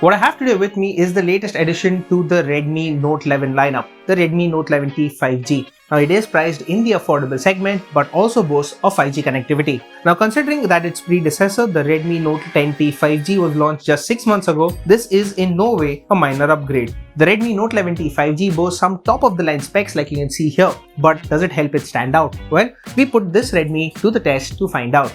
What I have today with me is the latest addition to the Redmi Note 11 lineup, the Redmi Note 11T 5G. Now it is priced in the affordable segment but also boasts of 5G connectivity. Now considering that its predecessor, the Redmi Note 10T 5G was launched just 6 months ago, this is in no way a minor upgrade. The Redmi Note 11T 5G boasts some top of the line specs like you can see here, but does it help it stand out? Well, we put this Redmi to the test to find out.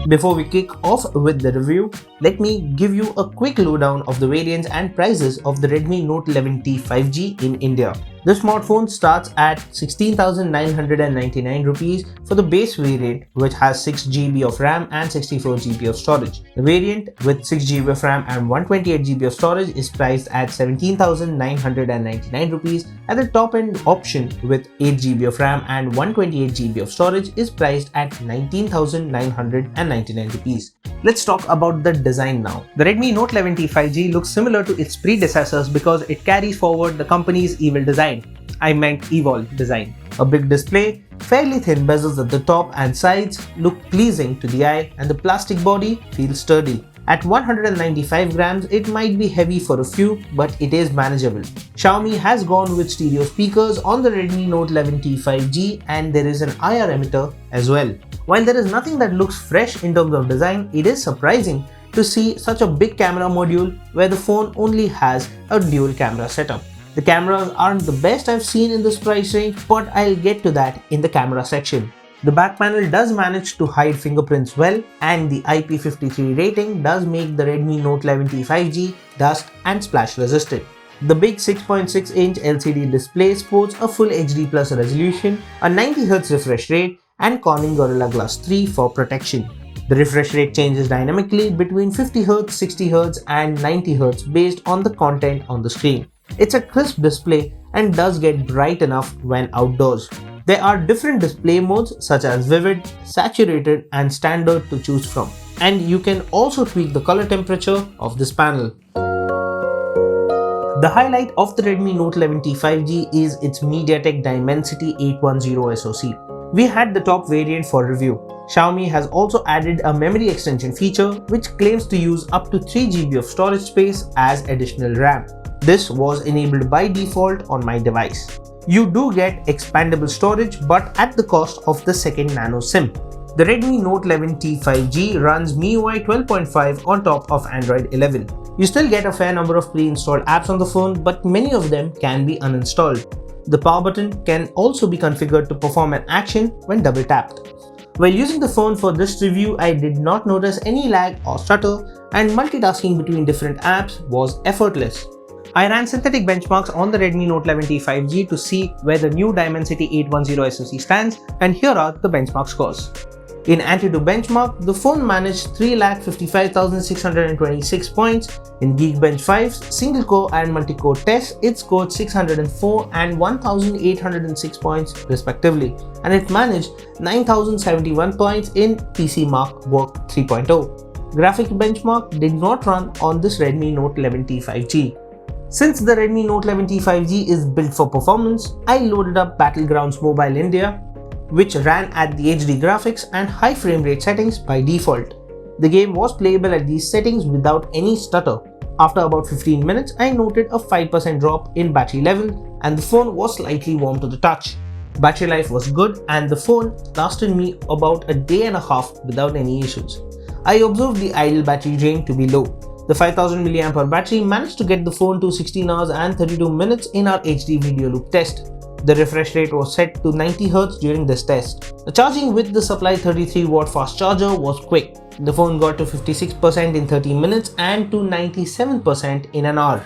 Before we kick off with the review, let me give you a quick lowdown of the variants and prices of the Redmi Note 11T 5G in India. The smartphone starts at 16,999 rupees for the base variant, which has 6GB of RAM and 64GB of storage. The variant with 6GB of RAM and 128GB of storage is priced at 17,999 rupees, and the top end option with 8GB of RAM and 128GB of storage is priced at 19,999 rupees. Let's talk about the design now. The Redmi Note 11T 5G looks similar to its predecessors because it carries forward the company's evil design. I meant Evolve design. A big display, fairly thin bezels at the top and sides look pleasing to the eye, and the plastic body feels sturdy. At 195 grams, it might be heavy for a few, but it is manageable. Xiaomi has gone with stereo speakers on the Redmi Note 11T 5G, and there is an IR emitter as well. While there is nothing that looks fresh in terms of design, it is surprising to see such a big camera module where the phone only has a dual camera setup. The cameras aren't the best I've seen in this price range, but I'll get to that in the camera section. The back panel does manage to hide fingerprints well, and the IP53 rating does make the Redmi Note 11T 5G dust and splash resistant. The big 6.6-inch LCD display sports a Full HD Plus resolution, a 90Hz refresh rate, and Corning Gorilla Glass 3 for protection. The refresh rate changes dynamically between 50Hz, 60Hz, and 90Hz based on the content on the screen. It's a crisp display and does get bright enough when outdoors. There are different display modes such as vivid, saturated, and standard to choose from. And you can also tweak the color temperature of this panel. The highlight of the Redmi Note 11T 5G is its MediaTek Dimensity 810 SoC. We had the top variant for review. Xiaomi has also added a memory extension feature which claims to use up to 3GB of storage space as additional RAM. This was enabled by default on my device. You do get expandable storage, but at the cost of the second nano SIM. The Redmi Note 11T 5G runs MIUI 12.5 on top of Android 11. You still get a fair number of pre-installed apps on the phone, but many of them can be uninstalled. The power button can also be configured to perform an action when double tapped. While using the phone for this review, I did not notice any lag or stutter, and multitasking between different apps was effortless. I ran synthetic benchmarks on the Redmi Note 11T 5G to see where the new Dimensity 810 SoC stands, and here are the benchmark scores. In Antutu benchmark, the phone managed 3,55,626 points. In Geekbench 5's single-core and multi-core tests, it scored 604 and 1,806 points respectively, and it managed 9,071 points in PCMark Work 3.0. Graphic benchmark did not run on this Redmi Note 11T 5G. Since the Redmi Note 11T 5G is built for performance, I loaded up Battlegrounds Mobile India, which ran at the HD graphics and high frame rate settings by default. The game was playable at these settings without any stutter. After about 15 minutes, I noted a 5% drop in battery level, and the phone was slightly warm to the touch. Battery life was good, and the phone lasted me about a day and a half without any issues. I observed the idle battery drain to be low. The 5000 mAh battery managed to get the phone to 16 hours and 32 minutes in our HD video loop test. The refresh rate was set to 90Hz during this test. The charging with the supplied 33W fast charger was quick. The phone got to 56% in 30 minutes and to 97% in an hour.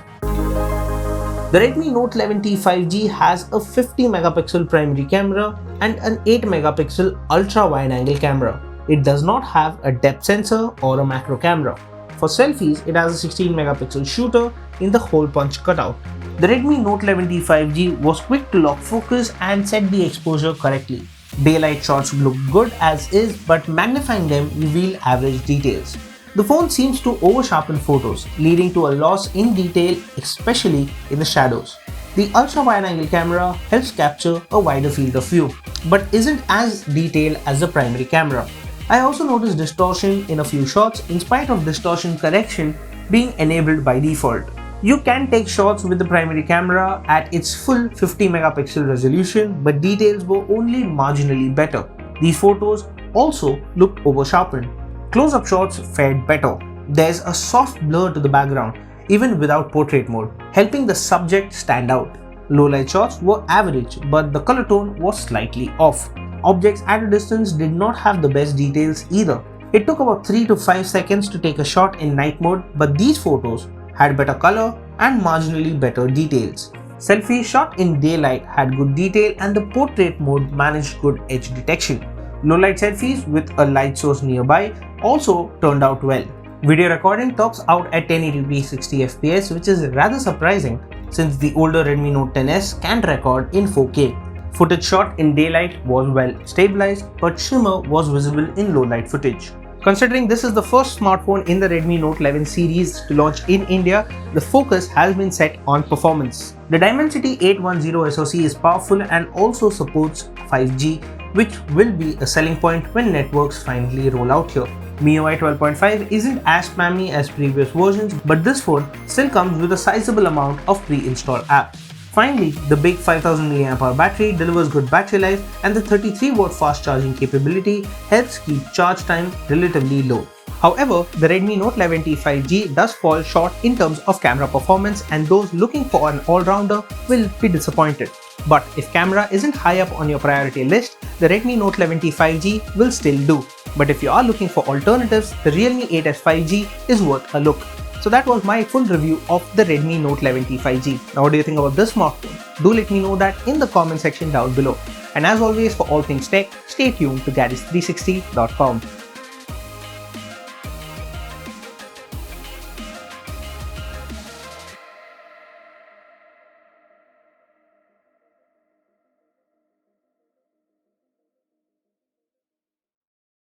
The Redmi Note 11T 5G has a 50MP primary camera and an 8MP ultra wide angle camera. It does not have a depth sensor or a macro camera. For selfies, it has a 16MP shooter in the hole punch cutout. The Redmi Note 11T 5G was quick to lock focus and set the exposure correctly. Daylight shots look good as is, but magnifying them reveal average details. The phone seems to over-sharpen photos, leading to a loss in detail, especially in the shadows. The ultra wide angle camera helps capture a wider field of view. but isn't as detailed as the primary camera. I also noticed distortion in a few shots in spite of distortion correction being enabled by default. You can take shots with the primary camera at its full 50 megapixel resolution, but details were only marginally better. These photos also looked over-sharpened. Close-up shots fared better. There's a soft blur to the background, even without portrait mode, helping the subject stand out. Low-light shots were average, but the color tone was slightly off. Objects at a distance did not have the best details either. It took about 3 to 5 seconds to take a shot in night mode, but these photos had better color and marginally better details. Selfies shot in daylight had good detail and the portrait mode managed good edge detection. Low-light selfies with a light source nearby also turned out well. Video recording tops out at 1080p 60fps, which is rather surprising since the older Redmi Note 10s can record in 4K. Footage shot in daylight was well stabilized, but shimmer was visible in low light footage. Considering this is the first smartphone in the Redmi Note 11 series to launch in India, the focus has been set on performance. The Dimensity 810 SoC is powerful and also supports 5G, which will be a selling point when networks finally roll out here. MIUI 12.5 isn't as spammy as previous versions, but this phone still comes with a sizable amount of pre-installed apps. Finally, the big 5000 mAh battery delivers good battery life, and the 33W fast charging capability helps keep charge time relatively low. However, the Redmi Note 11T 5G does fall short in terms of camera performance, and those looking for an all-rounder will be disappointed. But if camera isn't high up on your priority list, the Redmi Note 11T 5G will still do. But if you are looking for alternatives, the Realme 8S 5G is worth a look. So that was my full review of the Redmi Note 11T 5G. Now what do you think about this smartphone? Do let me know that in the comment section down below. And as always, for all things tech, stay tuned to Gadgets360.com.